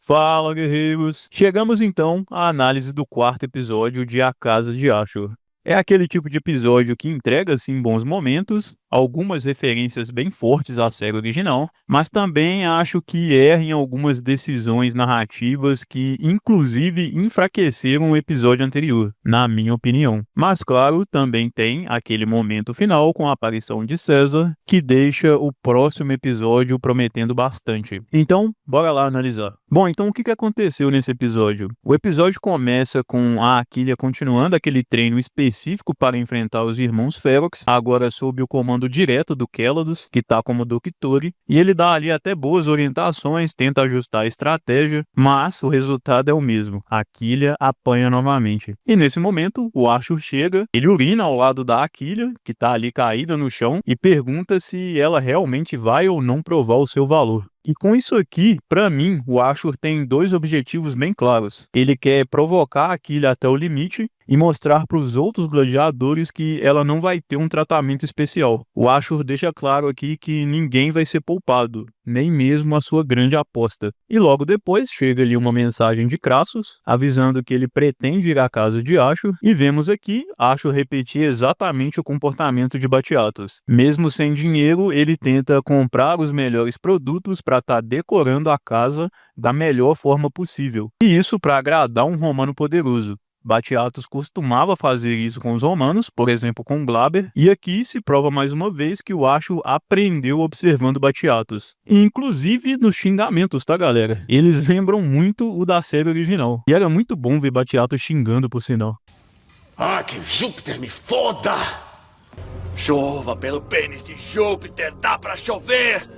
Fala, guerreiros! Chegamos então à análise do quarto episódio de A Casa de Ashur. É aquele tipo de episódio que entrega, sim, bons momentos, algumas referências bem fortes à série original, mas também acho que erra em algumas decisões narrativas que, inclusive, enfraqueceram o episódio anterior, na minha opinião. Mas, claro, também tem aquele momento final com a aparição de César, que deixa o próximo episódio prometendo bastante. Então, bora lá analisar. Bom, então o que aconteceu nesse episódio? O episódio começa com a Aquilea continuando aquele treino específico para enfrentar os irmãos Ferox, agora sob o comando direto do Kelados, que tá como Dokitori, e ele dá ali até boas orientações, tenta ajustar a estratégia, mas o resultado é o mesmo. A Aquilea apanha novamente. E nesse momento, o Ashur chega, ele urina ao lado da Aquilea, que tá ali caída no chão, e pergunta se ela realmente vai ou não provar o seu valor. E com isso aqui, para mim, o Ashur tem dois objetivos bem claros. Ele quer provocar a Aquilea até o limite e mostrar para os outros gladiadores que ela não vai ter um tratamento especial. O Ashur deixa claro aqui que ninguém vai ser poupado, nem mesmo a sua grande aposta. E logo depois chega ali uma mensagem de Crassus, avisando que ele pretende ir à casa de Ashur, e vemos aqui Ashur repetir exatamente o comportamento de Batiatus. Mesmo sem dinheiro, ele tenta comprar os melhores produtos para estar decorando a casa da melhor forma possível. E isso para agradar um romano poderoso. Batiatus costumava fazer isso com os romanos, por exemplo com Glaber, e aqui se prova mais uma vez que o Ashur aprendeu observando Batiatus. Inclusive nos xingamentos, tá, galera? Eles lembram muito o da série original. E era muito bom ver Batiatus xingando, por sinal. Ah, que Júpiter me foda! Chova pelo pênis de Júpiter, dá pra chover!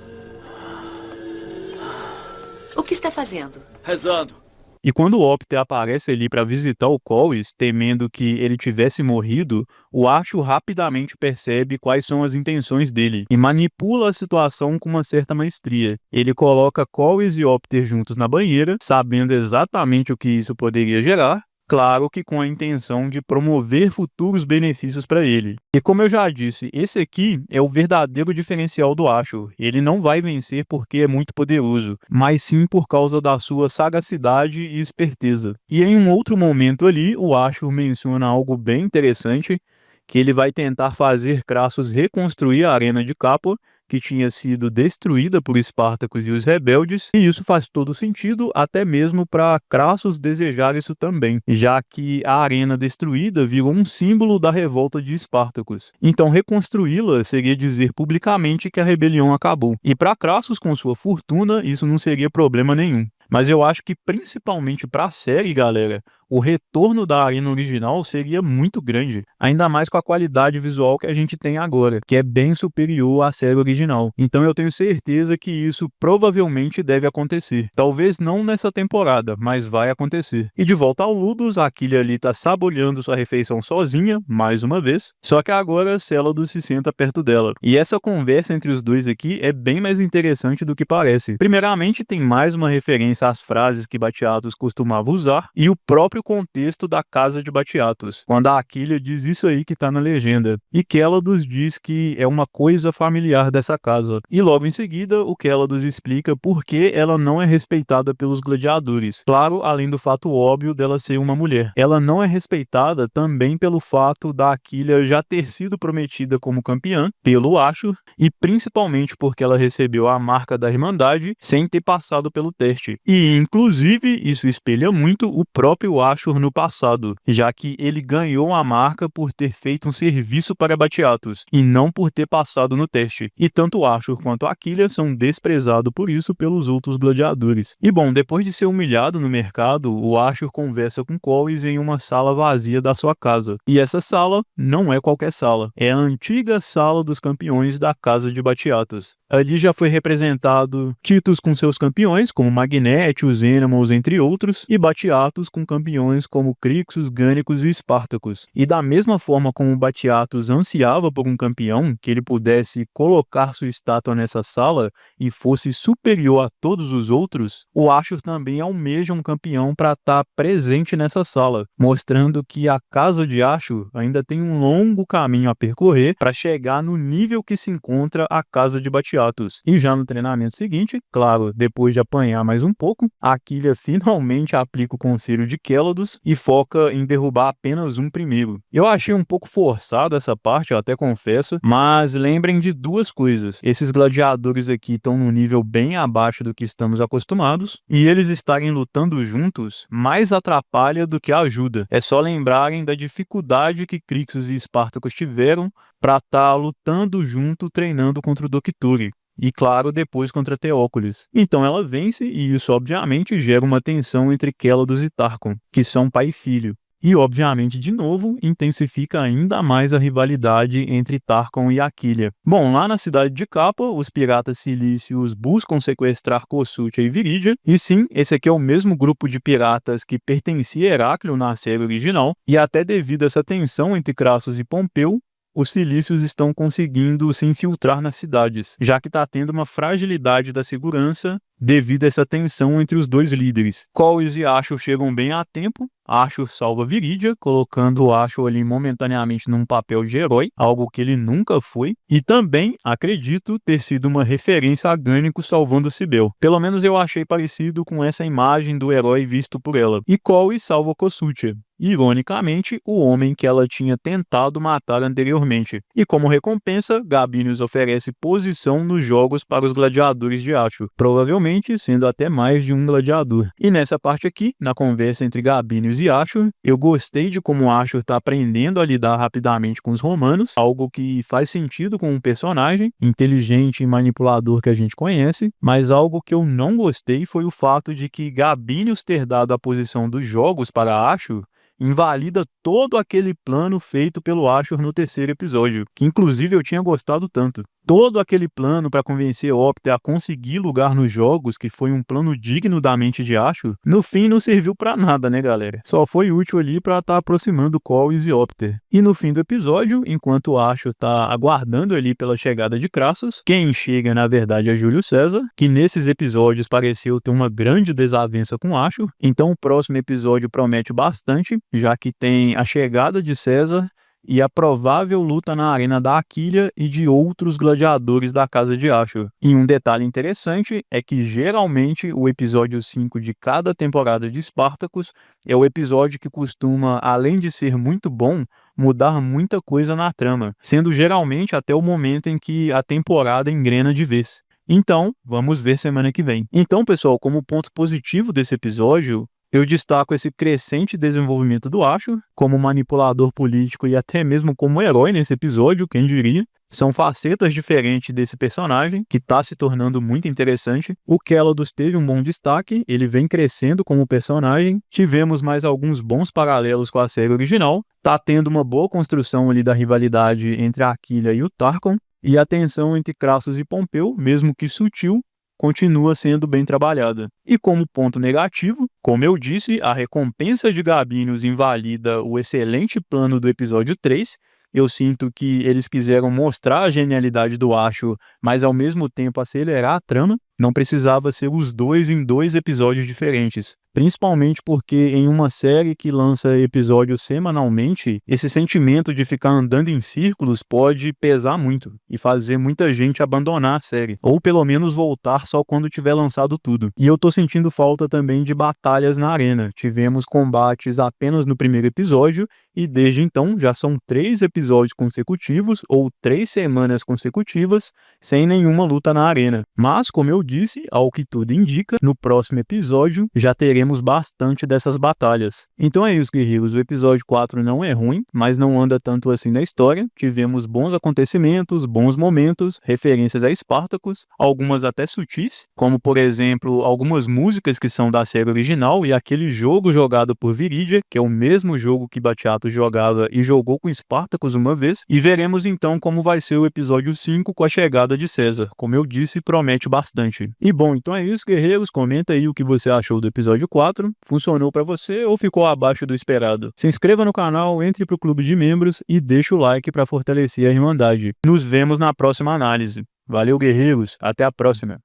O que está fazendo? Rezando. E quando o Opter aparece ali para visitar o Colwys, temendo que ele tivesse morrido, o Ashur rapidamente percebe quais são as intenções dele e manipula a situação com uma certa maestria. Ele coloca Colwys e Opter juntos na banheira, sabendo exatamente o que isso poderia gerar, claro que com a intenção de promover futuros benefícios para ele. E como eu já disse, esse aqui é o verdadeiro diferencial do Ashur. Ele não vai vencer porque é muito poderoso, mas sim por causa da sua sagacidade e esperteza. E em um outro momento ali, o Ashur menciona algo bem interessante, que ele vai tentar fazer Crassus reconstruir a arena de Capua, que tinha sido destruída por Espartacus e os rebeldes, e isso faz todo sentido, até mesmo para Crassus desejar isso também, já que a arena destruída virou um símbolo da revolta de Espartacus. Então reconstruí-la seria dizer publicamente que a rebelião acabou. E para Crassus, com sua fortuna, isso não seria problema nenhum. Mas eu acho que principalmente para a série, galera, o retorno da arena original seria muito grande, ainda mais com a qualidade visual que a gente tem agora, que é bem superior à série original. Então eu tenho certeza que isso provavelmente deve acontecer. Talvez não nessa temporada, mas vai acontecer. E de volta ao Ludus, a Aquilea ali tá saboreando sua refeição sozinha, mais uma vez, só que agora Céladus se senta perto dela. E essa conversa entre os dois aqui é bem mais interessante do que parece. Primeiramente, tem mais uma referência às frases que Batiatus costumava usar e o próprio contexto da casa de Batiatus, quando a Aquilea diz isso aí que tá na legenda, e Kelados diz que é uma coisa familiar dessa casa. E logo em seguida, o Kelados explica por que ela não é respeitada pelos gladiadores. Claro, além do fato óbvio dela ser uma mulher. Ela não é respeitada também pelo fato da Aquilea já ter sido prometida como campeã pelo Ashur, e principalmente porque ela recebeu a marca da Irmandade sem ter passado pelo teste. E, inclusive, isso espelha muito o próprio Ashur no passado, já que ele ganhou a marca por ter feito um serviço para Batiatus, e não por ter passado no teste. E tanto Ashur quanto Aquilea são desprezados por isso pelos outros gladiadores. E bom, depois de ser humilhado no mercado, o Ashur conversa com Colwys em uma sala vazia da sua casa. E essa sala não é qualquer sala, é a antiga sala dos campeões da casa de Batiatus. Ali já foi representado Titus com seus campeões, como Magnétios, Enamos, entre outros, e Batiatus com campeões como Crixus, Gânicos e Espartacus. E da mesma forma como Batiatus ansiava por um campeão que ele pudesse colocar sua estátua nessa sala e fosse superior a todos os outros, o Ashur também almeja um campeão para estar presente nessa sala, mostrando que a casa de Ashur ainda tem um longo caminho a percorrer para chegar no nível que se encontra a casa de Batiatus. Batiatus. E já no treinamento seguinte, claro, depois de apanhar mais um pouco, Aquilea finalmente aplica o conselho de Kélodos e foca em derrubar apenas um primeiro. Eu achei um pouco forçado essa parte, eu até confesso, mas lembrem de duas coisas. Esses gladiadores aqui estão num nível bem abaixo do que estamos acostumados, e eles estarem lutando juntos mais atrapalha do que ajuda. É só lembrarem da dificuldade que Crixus e Spartacus tiveram para estar lutando junto, treinando contra o Docturi. E claro, depois contra Teócules. Então ela vence e isso obviamente gera uma tensão entre Kélodos e Tarcon, que são pai e filho. E obviamente, de novo, intensifica ainda mais a rivalidade entre Tarcon e Aquilea. Bom, lá na cidade de Capa, os piratas cilícios buscam sequestrar Cossútia e Virídia. E sim, esse aqui é o mesmo grupo de piratas que pertencia a Heráclio na série original. E até devido a essa tensão entre Crassus e Pompeu, os cilícios estão conseguindo se infiltrar nas cidades, já que está tendo uma fragilidade da segurança devido a essa tensão entre os dois líderes. Colwys e Ashur chegam bem a tempo. Ashur salva Virídia, colocando Ashur ali momentaneamente num papel de herói, algo que ele nunca foi, e também, acredito, ter sido uma referência a Gânico salvando Cibele. Pelo menos eu achei parecido com essa imagem do herói visto por ela. E Colwys salva Cossútia, ironicamente, o homem que ela tinha tentado matar anteriormente. E como recompensa, Gabinius oferece posição nos jogos para os gladiadores de Ashur, provavelmente sendo até mais de um gladiador. E nessa parte aqui, na conversa entre Gabinius e Ashur, eu gostei de como Ashur está aprendendo a lidar rapidamente com os romanos, algo que faz sentido com um personagem inteligente e manipulador que a gente conhece, mas algo que eu não gostei foi o fato de que Gabinius ter dado a posição dos jogos para Ashur invalida todo aquele plano feito pelo Ashur no terceiro episódio, que inclusive eu tinha gostado tanto. Todo aquele plano para convencer Opter a conseguir lugar nos jogos, que foi um plano digno da mente de Ashur, no fim não serviu para nada, né, galera? Só foi útil ali para estar aproximando Colwys e Opter. E no fim do episódio, enquanto Ashur tá aguardando ali pela chegada de Crassus, quem chega na verdade é Júlio César, que nesses episódios pareceu ter uma grande desavença com Ashur. Então o próximo episódio promete bastante, já que tem a chegada de César e a provável luta na arena da Aquilea e de outros gladiadores da casa de Ashur. E um detalhe interessante é que geralmente o episódio 5 de cada temporada de Spartacus é o episódio que costuma, além de ser muito bom, mudar muita coisa na trama, sendo geralmente até o momento em que a temporada engrena de vez. Então, vamos ver semana que vem. Então, pessoal, como ponto positivo desse episódio, eu destaco esse crescente desenvolvimento do Ashur, como manipulador político e até mesmo como herói nesse episódio, quem diria. São facetas diferentes desse personagem, que está se tornando muito interessante. O Kélodos teve um bom destaque, ele vem crescendo como personagem. Tivemos mais alguns bons paralelos com a série original. Tá tendo uma boa construção ali da rivalidade entre a Aquilea e o Tarcon. E a tensão entre Crassus e Pompeu, mesmo que sutil, continua sendo bem trabalhada. E como ponto negativo, como eu disse, a recompensa de Gabinius invalida o excelente plano do episódio 3. Eu sinto que eles quiseram mostrar a genialidade do Ashur, mas ao mesmo tempo acelerar a trama. Não precisava ser os dois em 2 episódios diferentes. Principalmente porque em uma série que lança episódios semanalmente, esse sentimento de ficar andando em círculos pode pesar muito e fazer muita gente abandonar a série, ou pelo menos voltar só quando tiver lançado tudo. E eu tô sentindo falta também de batalhas na arena. Tivemos combates apenas no primeiro episódio e desde então já são 3 episódios consecutivos ou 3 semanas consecutivas sem nenhuma luta na arena. Mas, como eu disse, ao que tudo indica, no próximo episódio já teremos bastante dessas batalhas. Então é isso, guerreiros. O episódio 4 não é ruim, mas não anda tanto assim na história. Tivemos bons acontecimentos, bons momentos, referências a Spartacus, algumas até sutis, como por exemplo, algumas músicas que são da série original e aquele jogo jogado por Virídia, que é o mesmo jogo que Batiatus jogava e jogou com Spartacus uma vez. E veremos então como vai ser o episódio 5 com a chegada de César. Como eu disse, promete bastante. E bom, então é isso, guerreiros. Comenta aí o que você achou do episódio 4. Funcionou pra você ou ficou abaixo do esperado? Se inscreva no canal, entre pro clube de membros e deixa o like para fortalecer a Irmandade. Nos vemos na próxima análise. Valeu, guerreiros. Até a próxima.